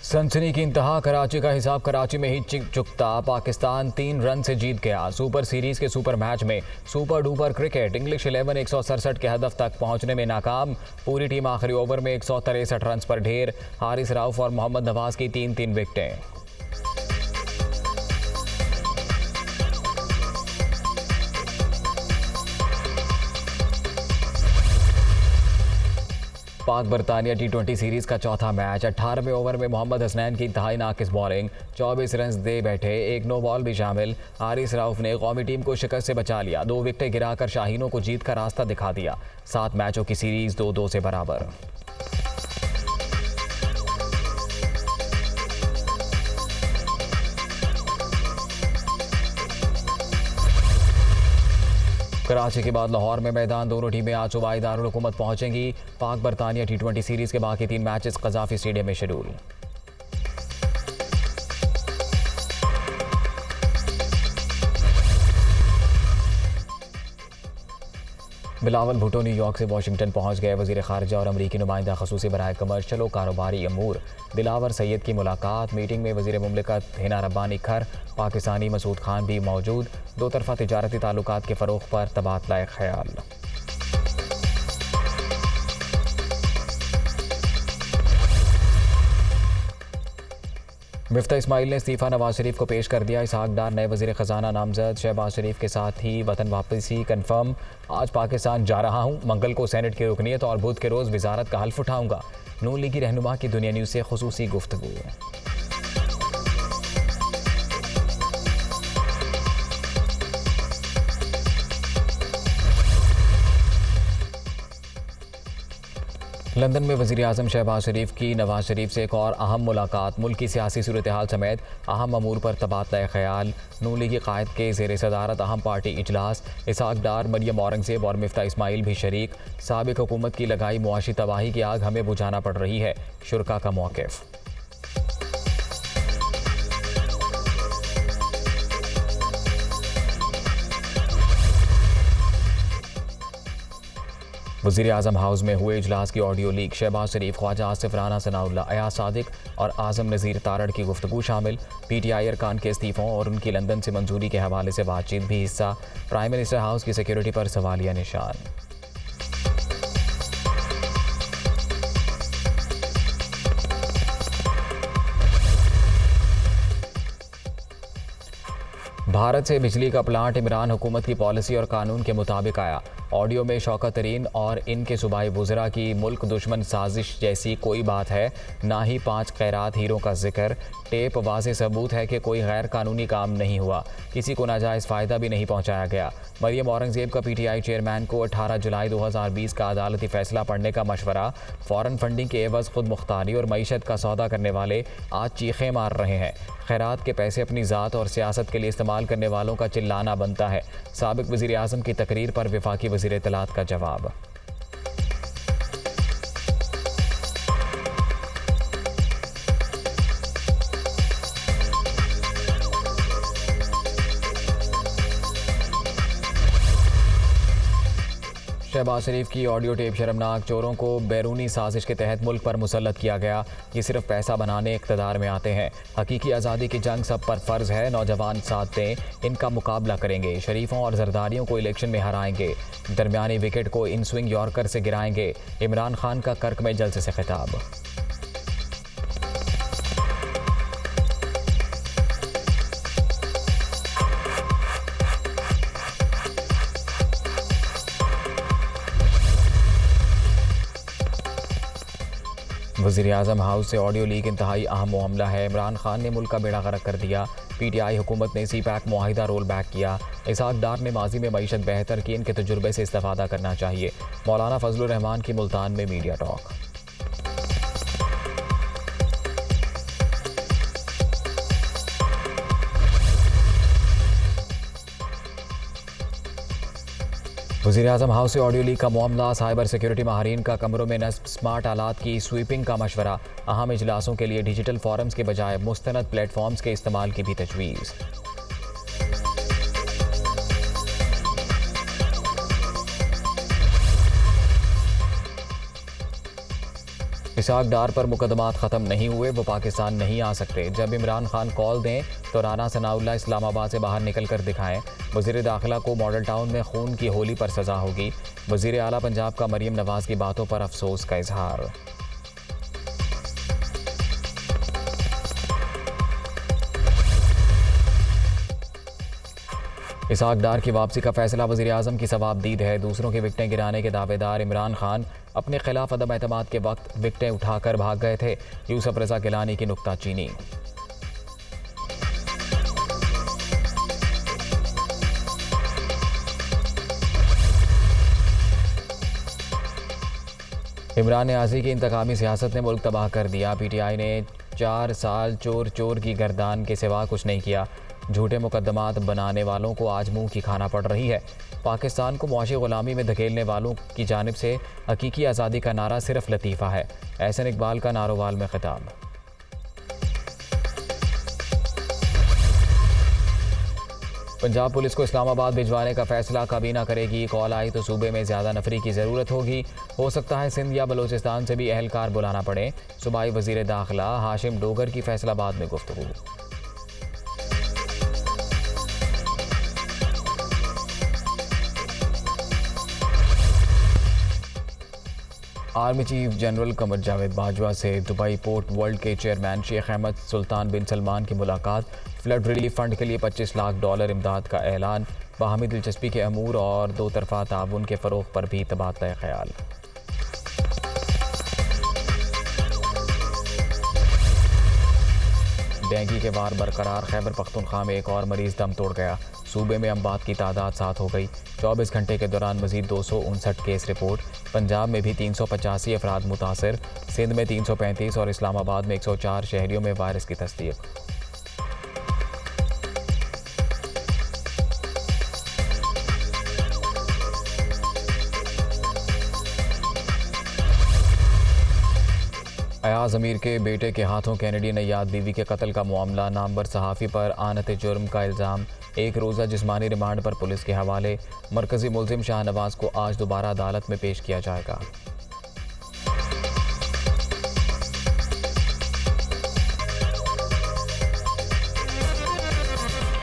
सनसनी की इंतहा, कराची का हिसाब कराची में ही चुकता। पाकिस्तान 3 रन से जीत गया। सुपर सीरीज के सुपर मैच में सुपर डुपर क्रिकेट। इंग्लिश 11 167 के हदफ तक पहुंचने में नाकाम। पूरी टीम आखिरी ओवर में 163 रन पर ढेर। हारिस राउफ और मोहम्मद नवाज की 3-3 विकेटें। पाक बरतानिया T20 सीरीज का चौथा मैच। 18वें ओवर में मोहम्मद हसनैन की इंतहाई नाकिस बॉलिंग, 24 रन दे बैठे, एक नो बॉल भी शामिल। हारिस राउफ ने कौमी टीम को शिकस्त से बचा लिया। 2 विकेटें गिराकर शाहीनों को जीत का रास्ता दिखा दिया। 7 मैचों की सीरीज 2-2 से बराबर। कराची के बाद लाहौर में मैदान। दोनों टीमें आज सूबाई दारुल हुकूमत पहुंचेंगी। पाक बरतानिया T20 सीरीज के बाकी 3 मैचेस कजाफी स्टेडियम में शेड्यूल। बिलावल भुट्टो न्यूयॉर्क से वाशिंगटन पहुंच गए। वजीर खारजा और अमरीकी नुमाइंदा खसूसी बराए कमर्शल और कारोबारी अमूर दिलावर सैयद की मुलाकात। मीटिंग में वजीर मुमलिकत हिना रब्बानी खर, पाकिस्तानी मसूद खान भी मौजूद। 2 तरफा तिजारती ताल्लुकात के फ़रोग़ पर तबादला ख्याल। मिफ्ता इस्माइल ने इस्तीफ़ा नवाज शरीफ को पेश कर दिया। इसहाक डार नए वज़ीर ख़जाना नामज़द। शहबाज शरीफ के साथ ही वतन वापसी कन्फर्म। आज पाकिस्तान जा रहा हूँ। मंगल को सेनेट की रुकनीत और बुध के रोज़ वजारत का हल्फ उठाऊँगा। नून लीगी रहनुमा की दुनिया न्यूज़ से खुसूसी गुफ्तगू। लंदन में वज़ीर आज़म शहबाज शरीफ की नवाज शरीफ से एक और अहम मुलाकात। मुल्क की सियासी सूरत हाल समेत अहम अमूर पर तबादला ख्याल। नून लीगी कायद के ज़ेर सदारत अहम पार्टी इजलास। इसहाक डार, मरियम औरंगज़ेब और मिफ्ता इस्माइल भी शरीक। साबिक़ हुकूमत की लगाई मुआशी तबाही की आग हमें बुझाना पड़ रही है, शुरका का मौक़िफ़। वज़ीर आज़म हाउस में हुए इजलास की ऑडियो लीक। शहबाज शरीफ, ख्वाजा आसिफ राना, सनाउल्लाह, अयाज सादिक और आज़म नज़ीर तारड़ की गुफ्तगू शामिल। PTI अरकान के इस्तीफ़ों और उनकी लंदन से मंजूरी के हवाले से बातचीत भी हिस्सा। प्राइम मिनिस्टर हाउस की सिक्योरिटी पर सवालिया निशान। भारत से बिजली का प्लांट इमरान हुकूमत की पॉलिसी और कानून के मुताबिक आया। ऑडियो में शौकत तरीन और इनके सूबाई वज़रा की मुल्क दुश्मन साजिश जैसी कोई बात है, ना ही 5 खैरात हीरों का जिक्र। टेप वाज़े सबूत है कि कोई गैर कानूनी काम नहीं हुआ, किसी को नाजायज़ फ़ायदा भी नहीं पहुँचाया गया। मरियम औरंगज़ेब का PTI चेयरमैन को 18 जुलाई 2020 का अदालती फ़ैसला पढ़ने का मशवरा। फ़ौरन फंडिंग के एवज़ खुद मुख्तारी और मईशत का सौदा करने वाले आज चीखें मार रहे हैं। खैरात के पैसे अपनी ज़ात और सियासत के लिए इस्तेमाल करने वालों का चिल्लाना बनता है। साबिक़ वज़ीर आज़म की तकरीर पर वफाकी वज़ीर इत्तलात का जवाब। शहबाज शरीफ की ऑडियो टेप शर्मनाक। चोरों को बैरूनी साजिश के तहत मुल्क पर मुसल्लत किया गया। ये सिर्फ पैसा बनाने इक़्तिदार में आते हैं। हकीकी आज़ादी की जंग सब पर फ़र्ज़ है। नौजवान साथ दें, इनका मुकाबला करेंगे। शरीफों और जरदारियों को इलेक्शन में हराएंगे। दरमियानी विकेट को इन स्विंग यॉर्कर से गिराएंगे। इमरान खान का कर्क में जलसे से खिताब। वज़ीर आज़म हाउस से ऑडियो लीक इंतहाई अहम मामला है। इमरान खान ने मुल्क का बेड़ा गर्क कर दिया। PTI हुकूमत ने CPAC मुआहिदा रोल बैक किया। इसहाक डार ने माजी में मईशत बेहतर की, इनके तजुर्बे से इस्तेफादा करना चाहिए। मौलाना फजलुर रहमान की मुल्तान में मीडिया टॉक। वज़ीर आज़म हाउस से ऑडियो लीक का मामला। साइबर सिक्योरिटी माहरीन का कमरों में नस्ब स्मार्ट आलात की स्वीपिंग का मशवरा। अहम इजलासों के लिए डिजिटल फोरम्स के बजाय मुस्तनद प्लेटफॉर्म्स के इस्तेमाल की भी तजवीज़। इसाक डार पर मुकदमात ख़त्म नहीं हुए, वो पाकिस्तान नहीं आ सकते। जब इमरान खान कॉल दें तो राना सनाउल्लाह इस्लामाबाद से बाहर निकल कर दिखाएं। वज़ीर दाखिला को मॉडल टाउन में खून की होली पर सज़ा होगी। वज़ीर आला पंजाब का मरीम नवाज़ की बातों पर अफसोस का इजहार। इसाक डार की वापसी का फैसला वज़ीर आज़म की सवाबदीद है। दूसरों की विकटें गिराने के दावेदार इमरान खान अपने खिलाफ अदम एतमाद के वक्त विकटें उठाकर भाग गए थे। यूसुफ रज़ा गिलानी की नुक्ताचीनी। इमरान न्याज़ी की इंतकामी सियासत ने मुल्क तबाह कर दिया। PTI ने 4 साल चोर चोर की गर्दान के सिवा कुछ नहीं किया। झूठे मुकदमात बनाने वालों को आज मुंह की खाना पड़ रही है। पाकिस्तान को मुआशी गुलामी में धकेलने वालों की जानिब से हकीकी आज़ादी का नारा सिर्फ लतीफ़ा है। एहसन इकबाल का नारोवाल में खिताब। पंजाब पुलिस को इस्लामाबाद भिजवाने का फैसला काबीना करेगी। कॉल आई तो सूबे में ज़्यादा नफरी की ज़रूरत होगी। हो सकता है सिंध या बलोचिस्तान से भी अहलकार बुलाना पड़े। सूबाई वज़ीर दाखिला हाशिम डोगर की फैसलाबाद में गुफ्तगू। Army chief general Qamar Javed Bajwa से दुबई पोर्ट वर्ल्ड के चेयरमैन शेख अहमद सुल्तान बिन सलमान की मुलाकात। फ्लड रिलीफ फंड के लिए $25 लाख इमदाद का ऐलान। बाहमी दिलचस्पी के अमूर और दो तरफा ताउन के फ़रोग़ पर भी तबादला ख्याल। डेंगू के वार बरकरार। खैबर पख्तूनख्वा में एक और मरीज दम तोड़ गया। सूबे में अमवात की तादाद 7 हो गई। 24 घंटे के दौरान मजीद 259 केस रिपोर्ट। पंजाब में भी 385 अफराद मुतासर। सिंध में 335 और इस्लामाबाद में 104 शहरियों में वायरस की तस्दीक। अयाज अमीर के बेटे के हाथों कैनेडियन नैयाद बीवी के कत्ल का मामला। नामवर सहाफ़ी पर आनत जुर्म का इल्ज़ाम। एक रोज़ा जिस्मानी रिमांड पर पुलिस के हवाले। मरकज़ी मुल्ज़िम शाहनवाज को आज दोबारा अदालत में पेश किया जाएगा।